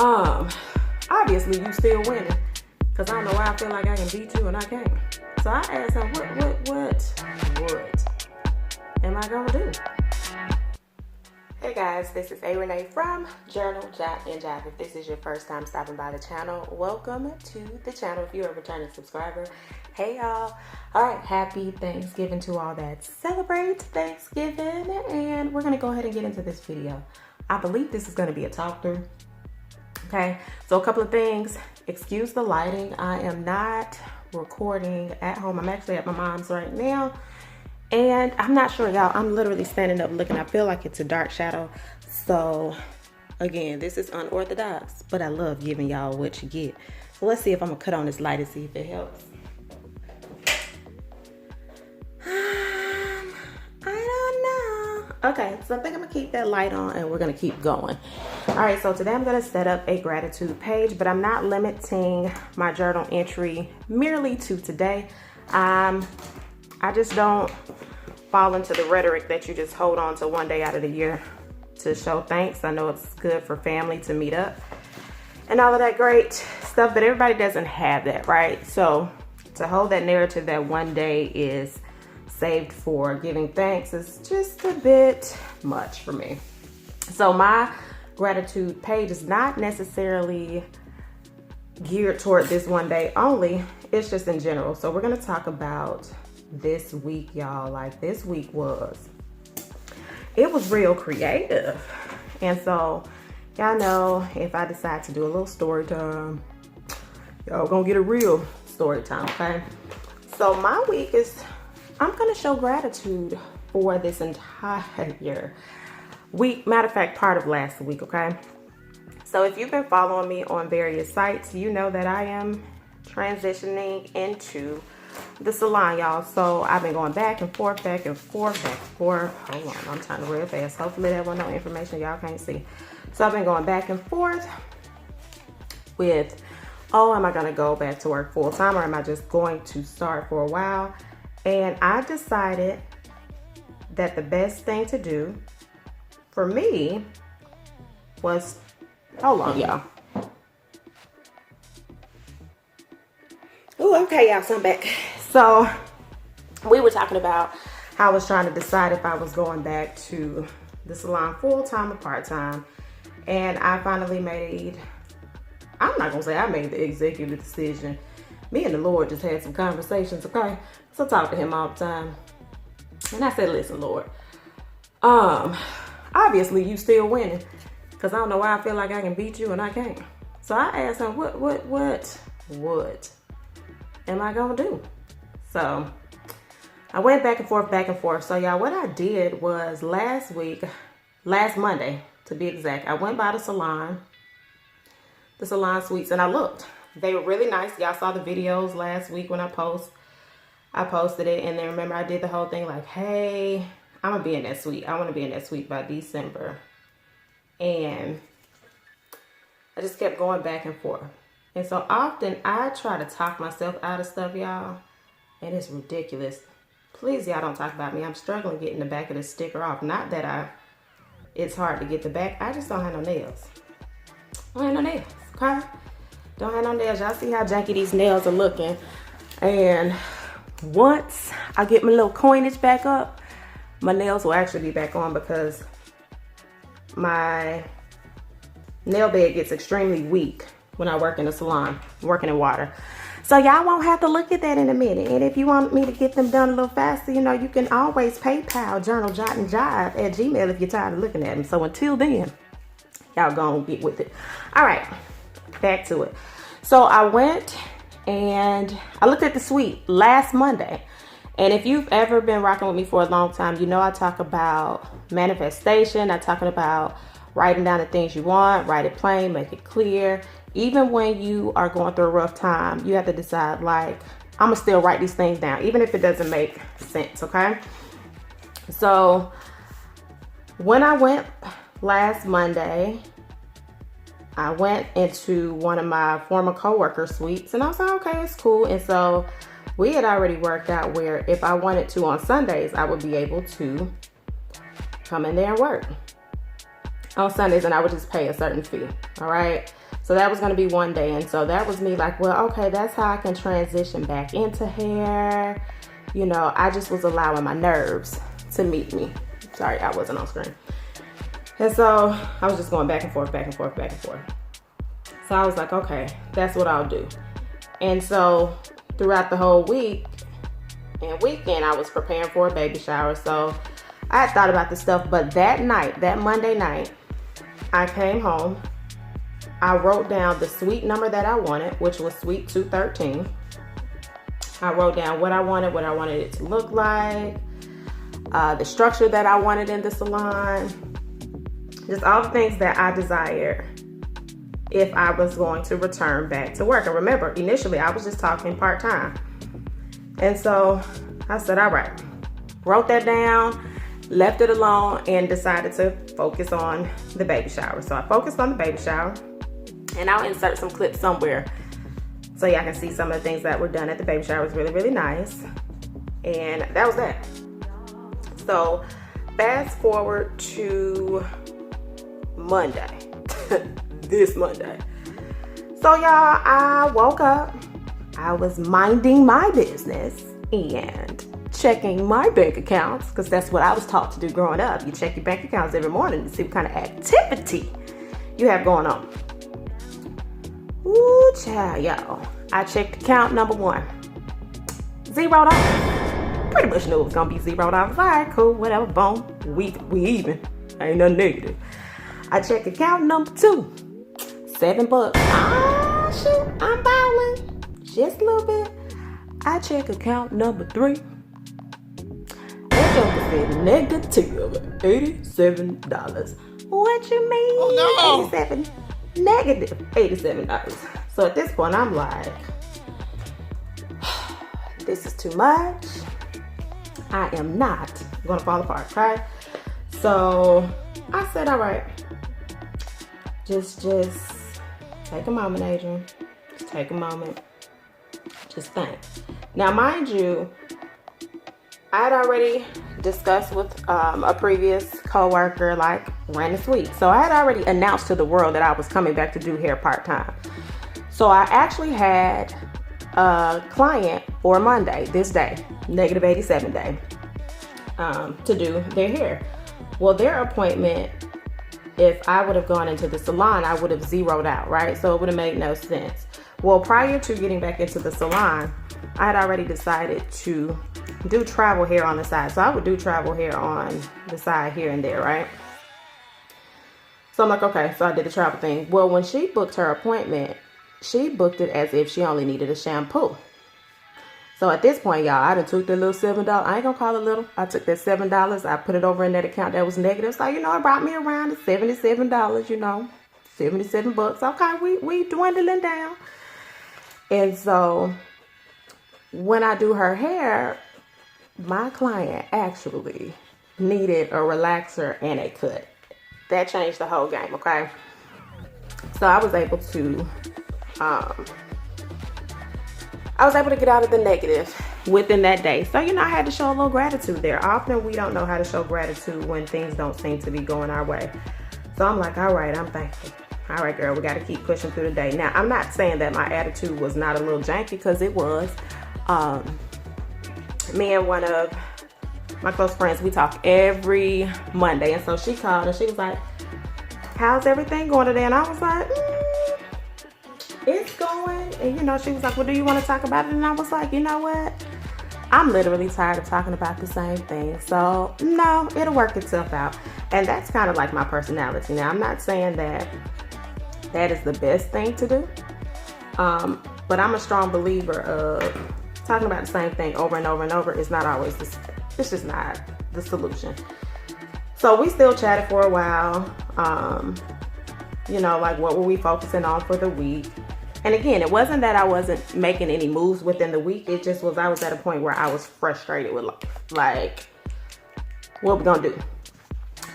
Um, Obviously you still winning. Cause I don't know why I feel like I can beat you and I can't. So I asked him, what am I gonna do? Hey guys, this is A. Renee from Journal, Jot, and Jive. If this is your first time stopping by the channel, welcome to the channel. If you're a returning subscriber, hey y'all. All right, happy Thanksgiving to all that celebrate Thanksgiving. And we're gonna go ahead and get into this video. I believe this is gonna be a talk through. Okay, so a couple of things. Excuse the lighting. I am not recording at home. I'm actually at my mom's right now. And I'm not sure, y'all. I'm literally standing up looking. I feel like it's a dark shadow. So, again, this is unorthodox. But I love giving y'all what you get. So, let's see if I'm going to cut on this light and see if it helps. I don't know. Okay, so I think I'm going to keep that light on and we're going to keep going. All right, so today I'm going to set up a gratitude page. But I'm not limiting my journal entry merely to today. I just don't fall into the rhetoric that you just hold on to one day out of the year to show thanks. I know it's good for family to meet up and all of that great stuff, but everybody doesn't have that, right? So to hold that narrative that one day is saved for giving thanks is just a bit much for me. So my gratitude page is not necessarily geared toward this one day only. It's just in general. So we're going to talk about this week, y'all. Like, this week it was real creative. And so y'all know if I decide to do a little story time, y'all gonna get a real story time. Okay, so my week is, I'm gonna show gratitude for this entire week. Matter of fact, part of last week. Okay, so if you've been following me on various sites, you know that I am transitioning into the salon, y'all. So I've been going back and forth. Hold on, I'm trying to real fast. Hopefully that was no information y'all can't see. So I've been going back and forth with, oh, am I gonna go back to work full time or am I just going to start for a while? And I decided that the best thing to do for me was, hold on, y'all. Oh, okay, y'all, so I'm back. So we were talking about how I was trying to decide if I was going back to the salon full-time or part-time. And I finally made, I'm not gonna say I made the executive decision. Me and the Lord just had some conversations, okay? So I talk to him all the time. And I said, listen, Lord, obviously you still winning. Because I don't know why I feel like I can beat you and I can't. So I asked him, what am I gonna do? So I went back and forth. So y'all, what I did was last Monday to be exact, I went by the salon suites, and I looked. They were really nice. Y'all saw the videos last week when I posted it, and then remember I did the whole thing like, hey, I'm gonna be in that suite. I want to be in that suite by December. And I just kept going back and forth. And so often I try to talk myself out of stuff, y'all, and it's ridiculous. Please, y'all, don't talk about me. I'm struggling getting the back of the sticker off. Not that it's hard to get the back. I just don't have no nails. I don't have no nails, okay? Don't have no nails. Y'all see how janky these nails are looking. And once I get my little coinage back up, my nails will actually be back on because my nail bed gets extremely weak when I work in the salon, working in water. So y'all won't have to look at that in a minute. And if you want me to get them done a little faster, you know, you can always PayPal, Journal, Jot, and Jive at Gmail if you're tired of looking at them. So until then, y'all go and get with it. All right, back to it. So I went and I looked at the suite last Monday. And if you've ever been rocking with me for a long time, you know I talk about manifestation. I talk about writing down the things you want, write it plain, make it clear. Even when you are going through a rough time, you have to decide, like, I'm gonna still write these things down, even if it doesn't make sense, okay? So when I went last Monday, I went into one of my former coworker suites and I was like, okay, it's cool. And so we had already worked out where if I wanted to on Sundays, I would be able to come in there and work on Sundays and I would just pay a certain fee, all right? So that was going to be one day. And so that was me like, well, okay, that's how I can transition back into hair. You know, I just was allowing my nerves to meet me. Sorry, I wasn't on screen. And so I was just going back and forth, back and forth, back and forth. So I was like, okay, that's what I'll do. And so throughout the whole week and weekend, I was preparing for a baby shower. So I had thought about this stuff, but that night, that Monday night, I came home. I wrote down the suite number that I wanted, which was suite 213. I wrote down what I wanted it to look like, the structure that I wanted in the salon, just all the things that I desired if I was going to return back to work. And remember, initially I was just talking part-time. And so I said, all right, wrote that down, left it alone, and decided to focus on the baby shower. So I focused on the baby shower, and I'll insert some clips somewhere so y'all can see some of the things that were done at the baby shower. It was really, really nice. And that was that. So fast forward to Monday, this Monday. So y'all, I woke up, I was minding my business and checking my bank accounts, because that's what I was taught to do growing up. You check your bank accounts every morning to see what kind of activity you have going on. Ooh, child, y'all. I checked account number one. $0. Pretty much knew it was gonna be $0. All right, cool, whatever, boom. We even. Ain't nothing negative. I checked account number two. $7. Ah, shoot, I'm balling. Just a little bit. I check account number three. That joker said negative $87. What you mean? Oh, no. 87? Negative $87. So at this point, I'm like, this is too much. I am not gonna fall apart, right? So I said, all right, just take a moment, Adrian. Just take a moment. Just think. Now, mind you, I had already discussed with a previous coworker, like, ran the suite. So I had already announced to the world that I was coming back to do hair part-time. So I actually had a client for Monday, this day, negative 87 day, to do their hair. Well, their appointment, if I would have gone into the salon, I would have zeroed out, right? So it would have made no sense. Well, prior to getting back into the salon, I had already decided to do travel hair on the side. So I would do travel hair on the side here and there, right? So I'm like, okay, so I did the travel thing. Well, when she booked her appointment, she booked it as if she only needed a shampoo. So at this point, y'all, I done took that little $7. I ain't gonna call it little. I took that $7. I put it over in that account that was negative. So, you know, it brought me around to $77, you know, $77. Okay, we dwindling down. And so when I do her hair, my client actually needed a relaxer and a cut. That changed the whole game, okay? So I was able to get out of the negative within that day. So, you know, I had to show a little gratitude there. Often we don't know how to show gratitude when things don't seem to be going our way. So I'm like, all right, I'm thankful. All right, girl, we got to keep pushing through the day. Now, I'm not saying that my attitude was not a little janky, because it was. Me and one of my close friends, we talk every Monday. And so she called and she was like, how's everything going today? And I was like, it's going. And, you know, she was like, well, do you want to talk about it? And I was like, you know what? I'm literally tired of talking about the same thing. So, no, it'll work itself out. And that's kind of like my personality. Now, I'm not saying that that is the best thing to do. But I'm a strong believer of talking about the same thing over and over and over is not always it's just not the solution. So we still chatted for a while. You know, like, what were we focusing on for the week? And again, it wasn't that I wasn't making any moves within the week. It just was, I was at a point where I was frustrated with life. Like, what we gonna do?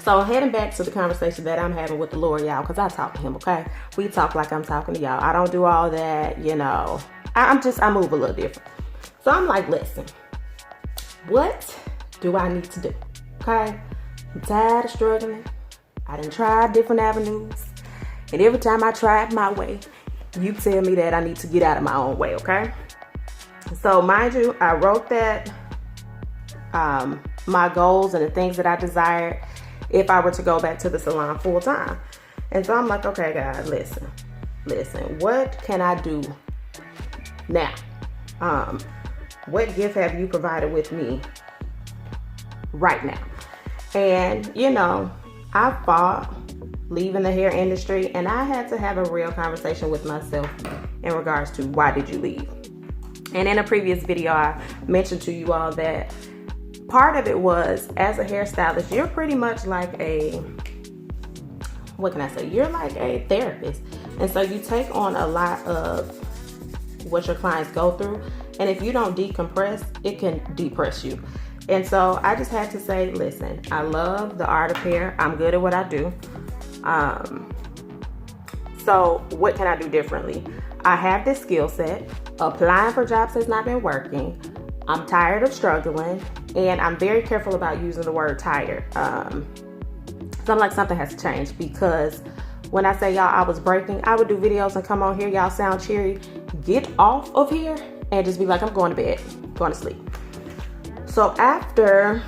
So heading back to the conversation that I'm having with the Lord, y'all, because I talk to him, okay? We talk like I'm talking to y'all. I don't do all that, you know. I move a little different. So I'm like, listen, what do I need to do? Okay? I'm tired of struggling. I done tried different avenues. And every time I try it my way, you tell me that I need to get out of my own way, okay? So mind you, I wrote that, my goals and the things that I desired if I were to go back to the salon full time. And so I'm like, okay, guys, listen, what can I do now? What gift have you provided with me right now? And, you know, I fought leaving the hair industry, and I had to have a real conversation with myself in regards to why did you leave? And in a previous video, I mentioned to you all that part of it was, as a hairstylist, you're pretty much like a, what can I say? You're like a therapist. And so you take on a lot of what your clients go through. And if you don't decompress, it can depress you. And so I just had to say, listen, I love the art of hair. I'm good at what I do. So what can I do differently? I have this skill set. Applying for jobs has not been working. I'm tired of struggling, and I'm very careful about using the word tired. So I'm like, something has to change, because when I say, y'all, I was breaking, I would do videos and come on here, y'all sound cheery, get off of here and just be like, I'm going to bed, going to sleep. So after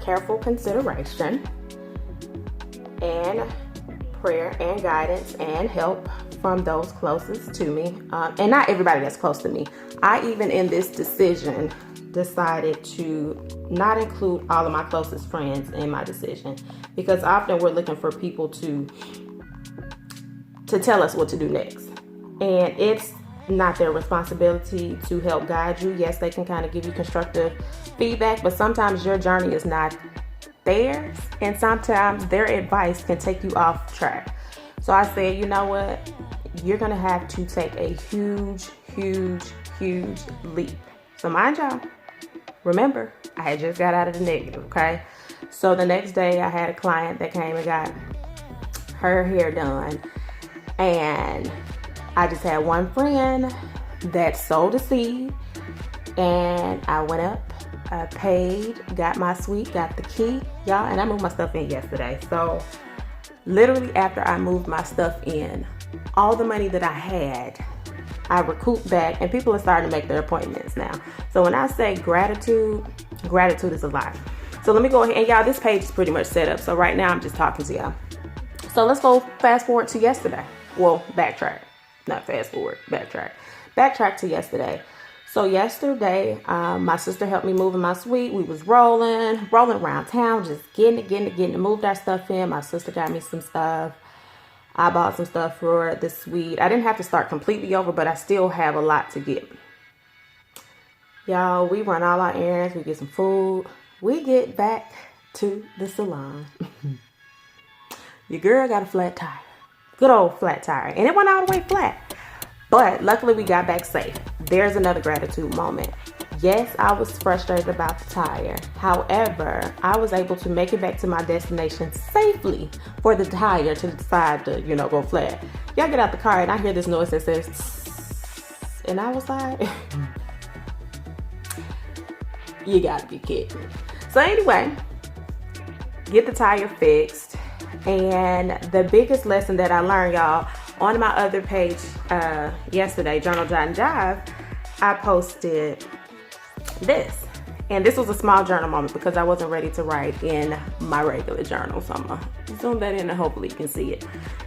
careful consideration and prayer and guidance and help from those closest to me, and not everybody that's close to me, I even in this decision decided to not include all of my closest friends in my decision, because often we're looking for people to tell us what to do next, and it's not their responsibility to help guide you. Yes, they can kind of give you constructive feedback, but sometimes your journey is not theirs, and sometimes their advice can take you off track. So I said, you know what? You're gonna have to take a huge leap. So mind y'all, remember, I had just got out of the negative, okay? So the next day I had a client that came and got her hair done, and I just had one friend that sowed a seed, and I went up, I paid, got my suite, got the key, y'all, and I moved my stuff in yesterday. So literally after I moved my stuff in, all the money that I had, I recouped back, and people are starting to make their appointments now. So when I say gratitude is a lot. So let me go ahead, and y'all, this page is pretty much set up. So right now I'm just talking to y'all. So let's go fast forward to yesterday. Well, backtrack, not fast forward, backtrack. Backtrack to yesterday. So yesterday, my sister helped me move in my suite. We was rolling around town, just getting it, moved our stuff in. My sister got me some stuff. I bought some stuff for the suite. I didn't have to start completely over, but I still have a lot to get. Y'all, we run all our errands. We get some food. We get back to the salon. Your girl got a flat tire. Good old flat tire. And it went all the way flat. But luckily we got back safe. There's another gratitude moment. Yes, I was frustrated about the tire. However, I was able to make it back to my destination safely for the tire to decide to, go flat. Y'all get out the car and I hear this noise that says, tss, and I was like, you gotta be kidding me. So anyway, get the tire fixed. And the biggest lesson that I learned, y'all, on my other page yesterday, Journal Jot and Jive, I posted this. And this was a small journal moment because I wasn't ready to write in my regular journal. So I'm going to zoom that in and hopefully you can see it.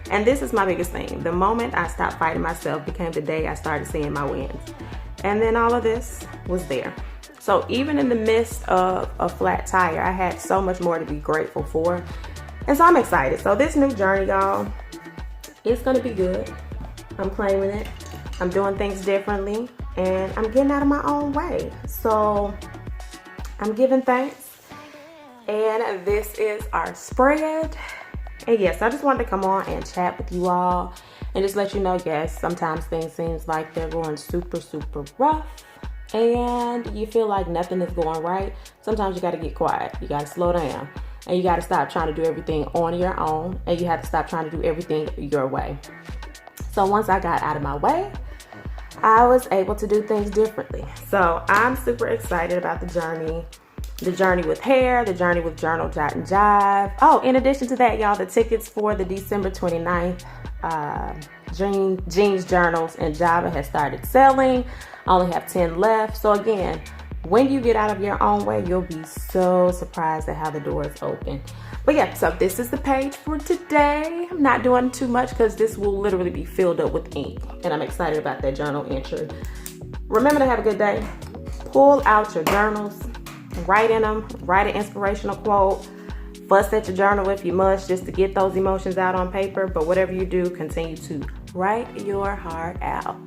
And this is my biggest thing. The moment I stopped fighting myself became the day I started seeing my wins. And then all of this was there. So even in the midst of a flat tire, I had so much more to be grateful for. And so I'm excited. So this new journey, y'all, it's going to be good. I'm claiming it. I'm doing things differently. And I'm getting out of my own way. So I'm giving thanks. And this is our spread. And yes, I just wanted to come on and chat with you all. And just let you know, yes, sometimes things seems like they're going super rough. And you feel like nothing is going right. Sometimes you got to get quiet. You got to slow down. And you got to stop trying to do everything on your own. And you have to stop trying to do everything your way. So once I got out of my way, I was able to do things differently. So I'm super excited about the journey. the journey with hair, the journey with journal, jot, and jive. Oh, in addition to that, y'all, the tickets for the December 29th jeans, journals, and Java has started selling. I only have 10 left. So again, when you get out of your own way, you'll be so surprised at how the doors open. But yeah, so this is the page for today. I'm not doing too much because this will literally be filled up with ink, and I'm excited about that journal entry. Remember to have a good day. Pull out your journals, write in them, write an inspirational quote, fuss at your journal if you must, just to get those emotions out on paper. But whatever you do, continue to write your heart out.